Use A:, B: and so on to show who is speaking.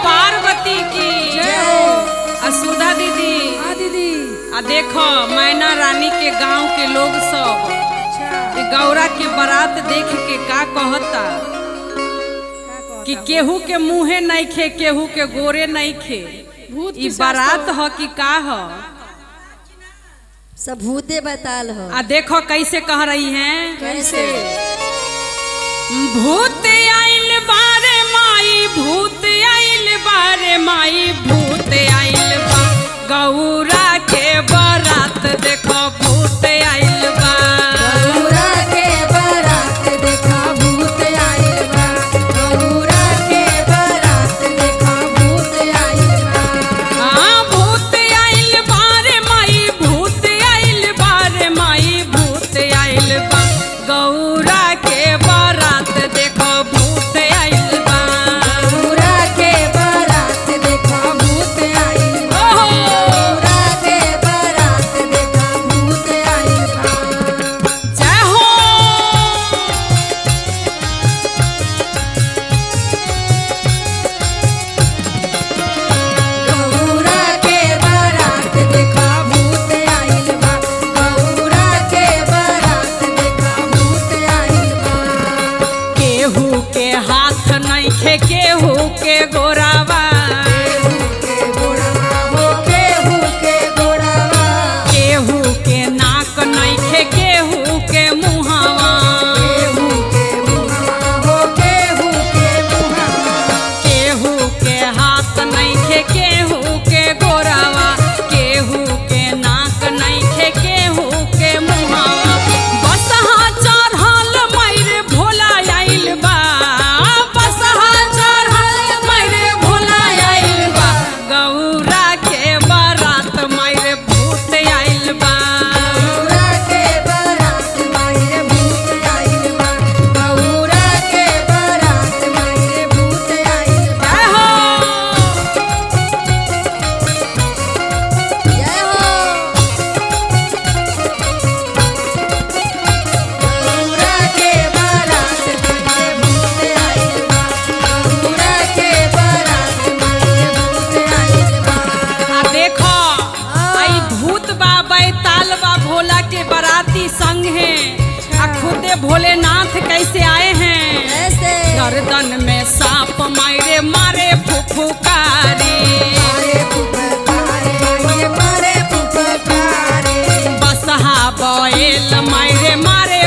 A: पार्वती की सुधा दीदी।
B: हाँ दीदी।
A: देखो मैना रानी के गांव के लोग सब गौरा के बारात देख के का कहता कि केहू के मुँहे नहीं खे, केहू के गोरे नहीं खे। ई बारात हो कि का हो?
B: सब भूते बताल हो।
A: देखो कैसे कह रही हैं।
B: कैसे?
A: भूत आइल बारे माई, भूत आइल बारे माई, भूत आइल बा गौरा के बारात देखो भूत आइल बा।
B: गौरा के बारात देखो भूत आइल बा। गौरा के बारात देखो भूत आइल बा।
A: हाँ भूत आइल बारे माई, भूत आइल बारे माई, भूत आइल बा गौरा के बारात देखो भूत आइल बा।
B: गौरा के बारात देखो भूत आइल बा। गौरा के बारात देखो भूत आइल बा।
A: जय हो।
B: गौरा के बारात देखो भूत आइल बा। गौरा के बारात देखो भूत आइल बा।
A: केहू के हाथ नहीं खे, केहू के गोरावा,
B: के गोड़वा हो केहू के गोड़वा।
A: केहू के नाक नहीं खे, केहू के मुहावा,
B: केहू के मुहवा हो केहू के मुहवा।
A: केहू के हाथ नहीं खे, केहू के गोरावा, केहू के नाक नहीं खे, केहू के मुहावा। बसहा चढ़ल मैरे भोला आइल बा, बसहा चढ़ल मैरे भोला आइल बा गौरा के बारात मैरे भूत आइल बा।
B: गौरा के बारात मायरे भूत आइल बा। गौरा के बारात मायरे भूत आइल बा।
A: जय हो।
B: जय हो। गौरा के बारात मायरे भूत आइल बा। गौरा के बारात मायरे भूत आइल बा।
A: देखो आई भूत बा बैताल बा भोला के बाराती संग हैं। खुदे भोलेनाथ कैसे आए हैं?
B: ऐसे
A: गर्दन में सांप मारे मारे फुफुकारी,
B: मारे फुफकारे मारे फुफकारे।
A: बसहा बैल मारे मारे